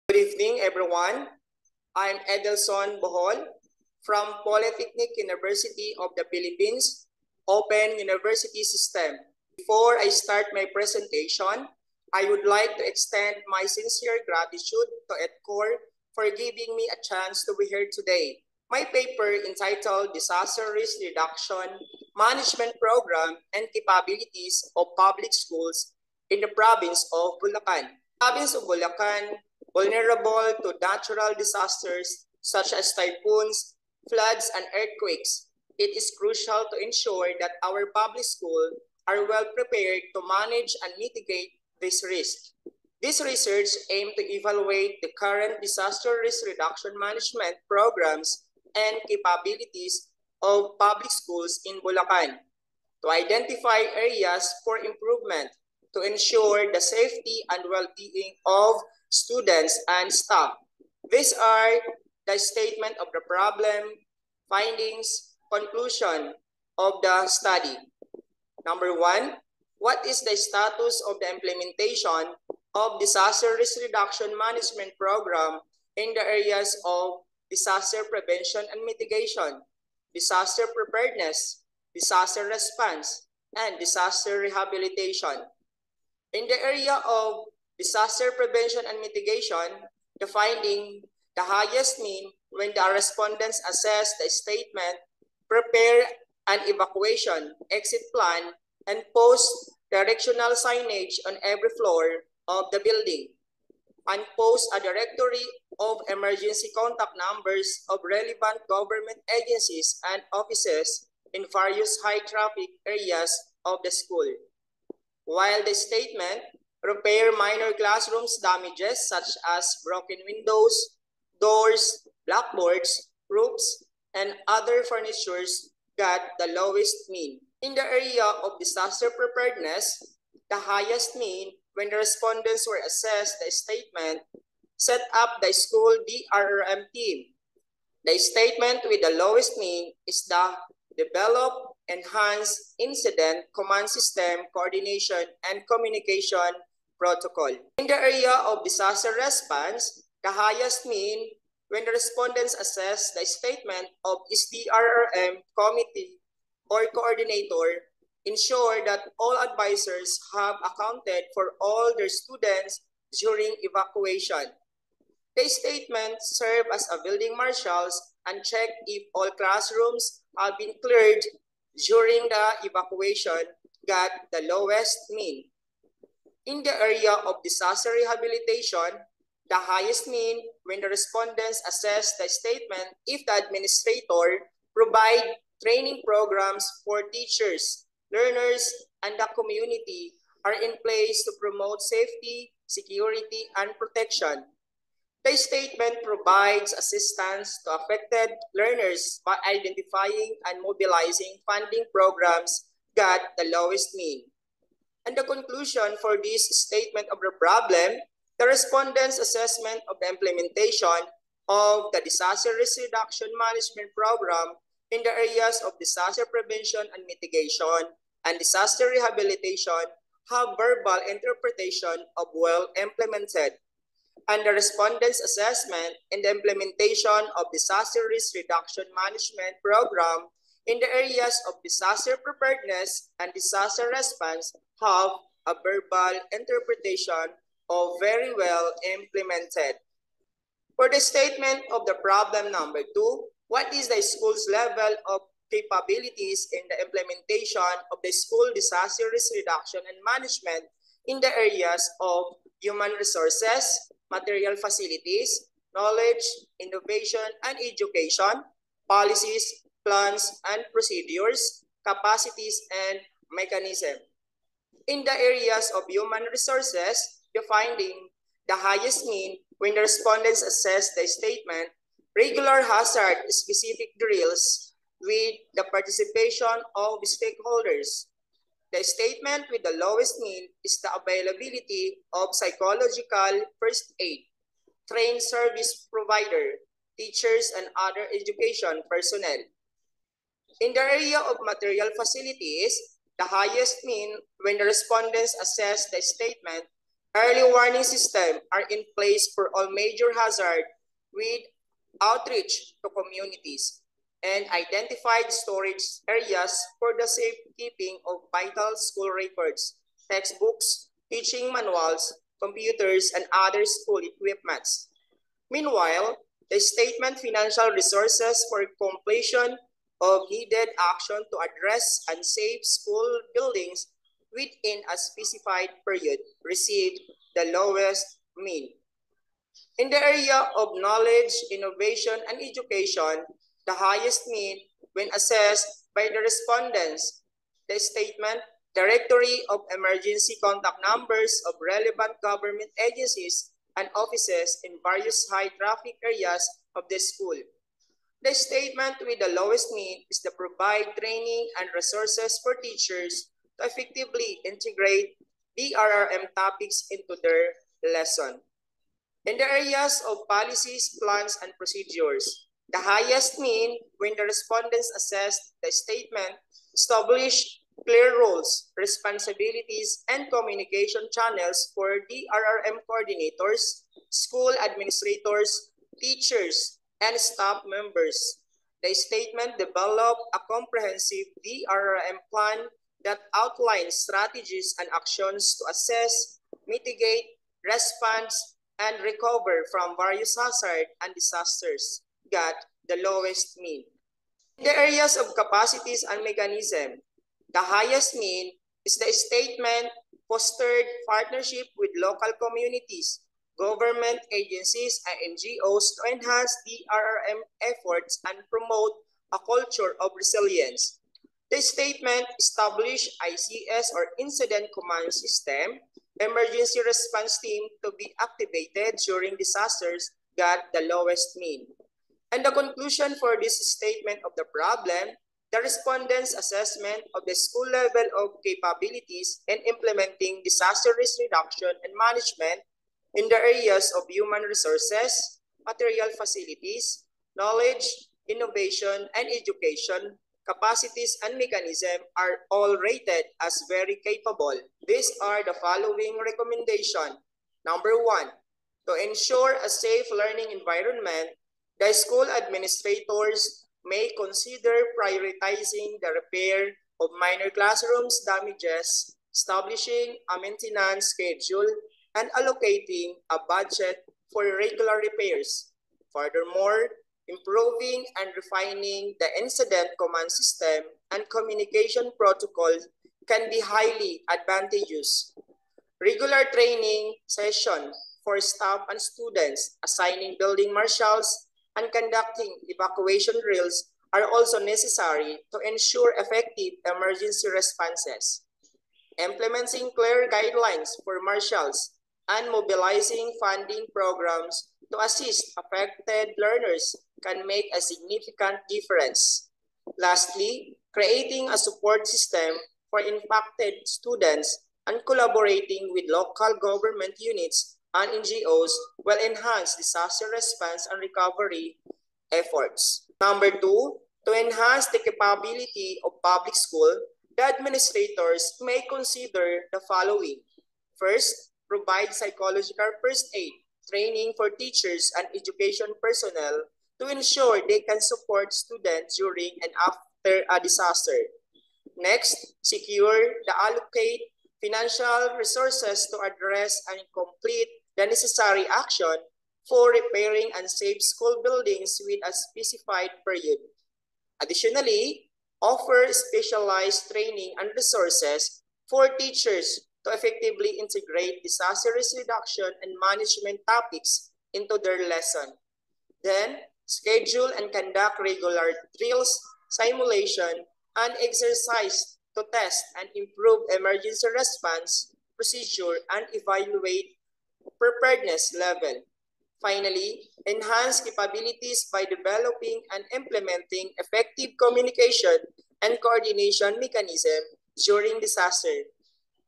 Good evening, everyone. I'm Edelson Bohol from Polytechnic University of the Philippines, Open University System. Before I start my presentation, I would like to extend my sincere gratitude to EDCOR for giving me a chance to be here today. My paper entitled Disaster Risk Reduction Management Program and Capabilities of Public Schools in the Province of Bulacan. Province of Bulacan, vulnerable to natural disasters such as typhoons, floods, and earthquakes. It is crucial to ensure that our public schools are well prepared to manage and mitigate this risk. This research aims to evaluate the current disaster risk reduction management programs and capabilities of public schools in Bulacan, to identify areas for improvement, to ensure the safety and well-being of students and staff. These are the statement of the problem, findings, conclusion of the study. Number one, what is the status of the implementation of disaster risk reduction management program in the areas of disaster prevention and mitigation, disaster preparedness, disaster response, and disaster rehabilitation? In the area of disaster prevention and mitigation, the finding the highest mean when the respondents assess the statement, prepare an evacuation exit plan, and post directional signage on every floor of the building, and post a directory of emergency contact numbers of relevant government agencies and offices in various high-traffic areas of the school. While the statement, repair minor classrooms damages such as broken windows, doors, blackboards, roofs, and other furnitures got the lowest mean. In the area of disaster preparedness, the highest mean when the respondents were assessed the statement, set up the school DRRM team. The statement with the lowest mean is the develop, enhance incident command system coordination and communication protocol. In the area of disaster response, the highest mean when the respondents assess the statement of SDRRM committee or coordinator, ensure that all advisors have accounted for all their students during evacuation. The statement serve as a building marshals and check if all classrooms have been cleared during the evacuation got the lowest mean. In the area of disaster rehabilitation, the highest mean when the respondents assess the statement if the administrator provide training programs for teachers, learners, and the community are in place to promote safety, security, and protection. The statement provides assistance to affected learners by identifying and mobilizing funding programs got the lowest mean. And the conclusion for this statement of the problem, the respondents' assessment of the implementation of the disaster risk reduction management program in the areas of disaster prevention and mitigation and disaster rehabilitation have verbal interpretation of well implemented, and the respondents' assessment in the implementation of disaster risk reduction management program in the areas of disaster preparedness and disaster response have a verbal interpretation of very well implemented. For the statement of the problem number 2, what is the school's level of capabilities in the implementation of the school disaster risk reduction and management in the areas of human resources, material facilities, knowledge, innovation, and education, policies, plans, and procedures, capacities, and mechanism. In the areas of human resources, the finding the highest mean when the respondents assess the statement, regular hazard specific drills with the participation of stakeholders. The statement with the lowest mean is the availability of psychological first aid, trained service provider, teachers, and other education personnel. In the area of material facilities, the highest mean when the respondents assess the statement, Early warning systems are in place for all major hazards with outreach to communities and identified storage areas for the safekeeping of vital school records, textbooks, teaching manuals, computers, and other school equipments. Meanwhile, the statement financial resources for completion of needed action to address unsafe school buildings within a specified period received the lowest mean. In the area of knowledge, innovation, and education, the highest mean when assessed by the respondents. The statement, Directory of Emergency Contact Numbers of relevant government agencies and offices in various high traffic areas of the school. The statement with the lowest mean is to provide training and resources for teachers to effectively integrate DRRM topics into their lesson. In the areas of policies, plans, and procedures, the highest mean when the respondents assessed the statement established clear roles, responsibilities, and communication channels for DRRM coordinators, school administrators, teachers, and staff members. The statement developed a comprehensive DRRM plan that outlines strategies and actions to assess, mitigate, respond, and recover from various hazards and disasters got the lowest mean. In the areas of capacities and mechanism, the highest mean is the statement fostered partnership with local communities, government agencies, and NGOs to enhance DRRM efforts and promote a culture of resilience. The statement established ICS or Incident Command System, emergency response team to be activated during disasters got the lowest mean. And the conclusion for this statement of the problem, the respondents' assessment of the school level of capabilities in implementing disaster risk reduction and management in the areas of human resources, material facilities, knowledge, innovation, and education, capacities, and mechanism are all rated as very capable. These are the following recommendations. Number 1, to ensure a safe learning environment, the school administrators may consider prioritizing the repair of minor classrooms damages, establishing a maintenance schedule, and allocating a budget for regular repairs. Furthermore, improving and refining the incident command system and communication protocols can be highly advantageous. Regular training sessions for staff and students, assigning building marshals, and conducting evacuation drills are also necessary to ensure effective emergency responses. Implementing clear guidelines for marshals and mobilizing funding programs to assist affected learners can make a significant difference. Lastly, creating a support system for impacted students and collaborating with local government units and NGOs will enhance disaster response and recovery efforts. Number 2, to enhance the capability of public school, the administrators may consider the following. First, provide psychological first aid training for teachers and education personnel to ensure they can support students during and after a disaster. Next, secure the allocate financial resources to address and complete the necessary action for repairing unsafe school buildings with a specified period. Additionally, offer specialized training and resources for teachers to effectively integrate disaster risk reduction and management topics into their lesson. Then, schedule and conduct regular drills, simulation, and exercise to test and improve emergency response procedure and evaluate preparedness level. Finally, enhance capabilities by developing and implementing effective communication and coordination mechanism during disaster.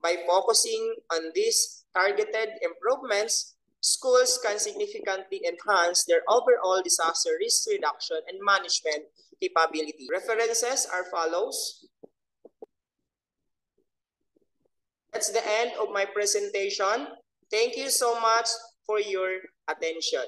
By focusing on these targeted improvements, schools can significantly enhance their overall disaster risk reduction and management capability. References are follows. That's the end of my presentation. Thank you so much for your attention.